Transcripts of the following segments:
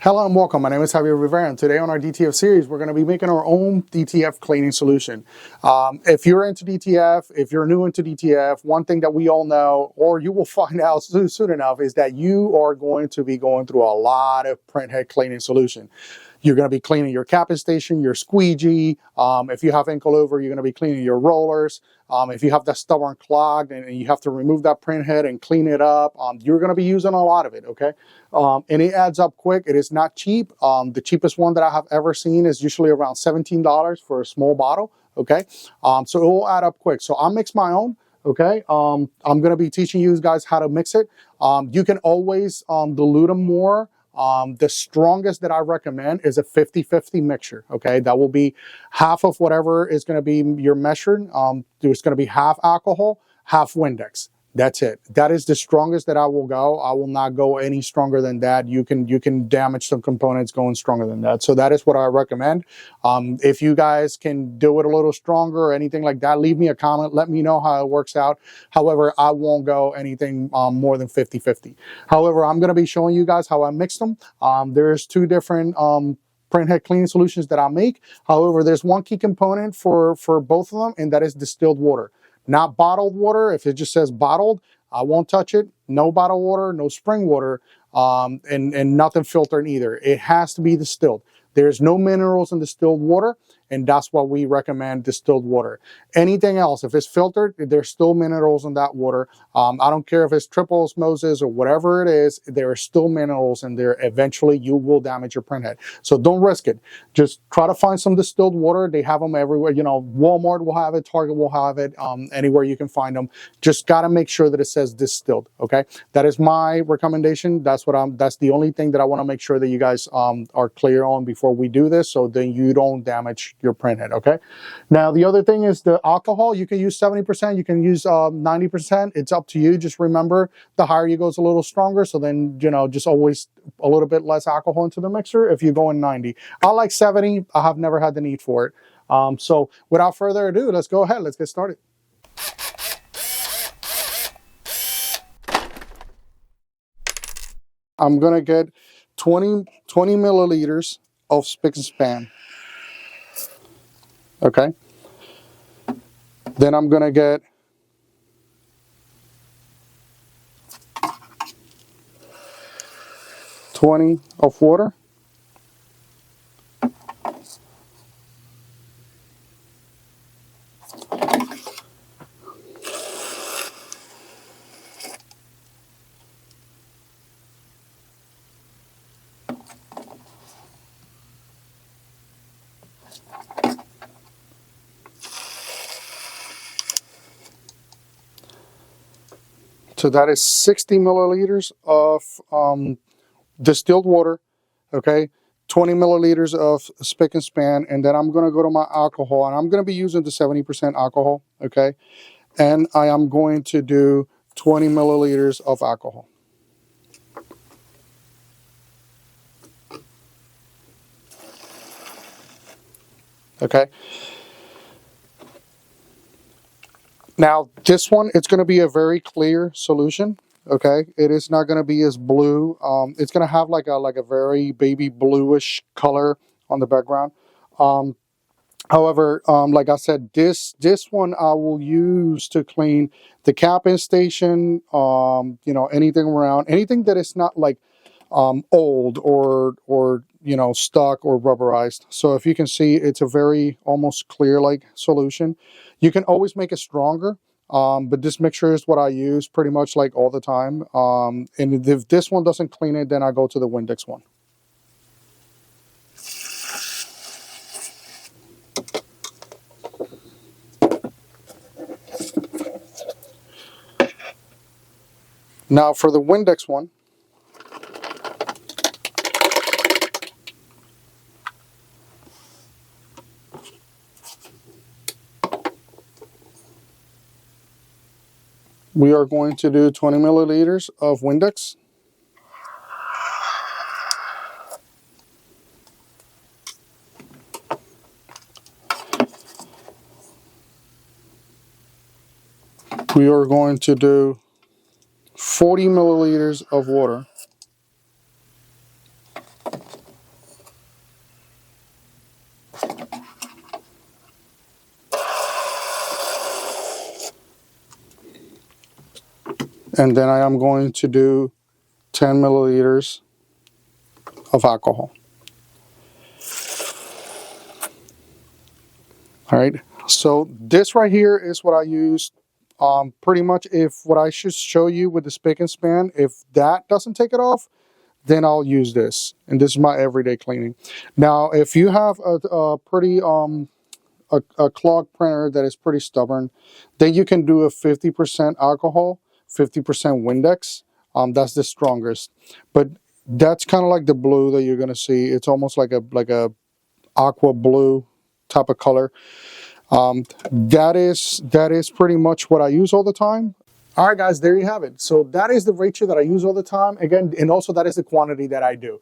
Hello and welcome. My name is Javier Rivera, and today on our DTF series, we're going to be making our own DTF cleaning solution. If you're into DTF, if you're new into DTF, one thing that we all know, or you will find out soon enough, is that you are going to be going through a lot of printhead cleaning solution. You're going to be cleaning your capping station, your squeegee. If you have ink all over, you're going to be cleaning your rollers. If you have that stubborn clogged and you have to remove that printhead and clean it up, you're going to be using a lot of it, okay? And it adds up quick. It is not cheap. The cheapest one that I have ever seen is usually around $17 for a small bottle, okay? So it will add up quick. So I'll mix my own. Okay, I'm going to be teaching you guys how to mix it. You can always dilute them more. The strongest that I recommend is a 50-50 mixture. Okay, that will be half of whatever is going to be your measured. There's going to be half alcohol, half Windex. That's it. That is the strongest that I will go. I will not go any stronger than that. You can damage some components going stronger than that. So that is what I recommend. If you guys can do it a little stronger or anything like that, leave me a comment. Let me know how it works out. However, I won't go anything more than 50-50. However, I'm going to be showing you guys how I mix them. There's two different printhead cleaning solutions that I make. However, there's one key component for both of them, and that is distilled water. Not bottled water. If it just says bottled, I won't touch it. No bottled water, no spring water, and nothing filtered either. It has to be distilled. There's no minerals in distilled water, and that's why we recommend distilled water. Anything else, if it's filtered, there's still minerals in that water. I don't care if it's triple osmosis or whatever it is, there are still minerals in there. Eventually, you will damage your printhead. So don't risk it. Just try to find some distilled water. They have them everywhere. You know, Walmart will have it, Target will have it, anywhere you can find them. Just got to make sure that it says distilled, okay? That is my recommendation. That's the only thing that I want to make sure that you guys are clear on before we do this, so then you don't damage your printhead, okay? Now, the other thing is the alcohol. You can use 70%, you can use 90%. It's up to you. Just remember, the higher you go is a little stronger, so then, you know, just always a little bit less alcohol into the mixer if you go in 90. I like 70. I have never had the need for it. So without further ado, let's go ahead. Let's get started. I'm going to get 20 milliliters of Spic and Span. Okay. Then I'm going to get 20 of water. So that is 60 milliliters of distilled water, okay, 20 milliliters of Spic and Span, and then I'm going to go to my alcohol, and I'm going to be using the 70% alcohol, okay, and I am going to do 20 milliliters of alcohol. Okay. Now, this one, it's going to be a very clear solution, okay? It is not going to be as blue. It's going to have like a very baby bluish color on the background. However, like I said, this one I will use to clean the capping station, you know, anything around, anything that is not like old or you know, stuck or rubberized. So if you can see, it's a very almost clear like solution. You can always make it stronger, but this mixture is what I use pretty much like all the time. And if this one doesn't clean it, then I go to the Windex one. Now for the Windex one, we are going to do 20 milliliters of Windex. We are going to do 40 milliliters of water. And then I am going to do 10 milliliters of alcohol. All right, so this right here is what I use. Pretty much if what I should show you with the Spic and Span, if that doesn't take it off, then I'll use this. And this is my everyday cleaning. Now, if you have a pretty, a clogged printer that is pretty stubborn, then you can do a 50% alcohol, 50% Windex. That's the strongest. But that's kind of like the blue that you're gonna see. It's almost like a aqua blue type of color. That is pretty much what I use all the time. All right, guys, there you have it. So that is the ratio that I use all the time. Again, and also that is the quantity that I do.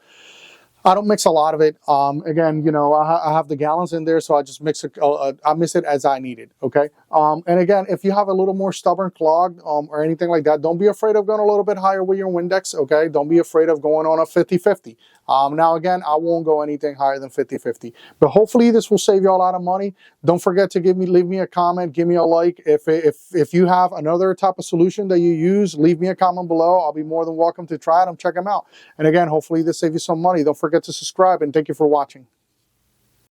I don't mix a lot of it. Again, you know, I have the gallons in there, so I just mix it. I mix it as I need it. Okay. And again, if you have a little more stubborn clog or anything like that, don't be afraid of going a little bit higher with your Windex. Okay. Don't be afraid of going on a 50-50. Now, again, I won't go anything higher than 50-50. But hopefully, this will save you a lot of money. Don't forget to leave me a comment, give me a like. If you have another type of solution that you use, leave me a comment below. I'll be more than welcome to try it and check them out. And again, hopefully, this saves you some money. Don't forget to subscribe, and thank you for watching.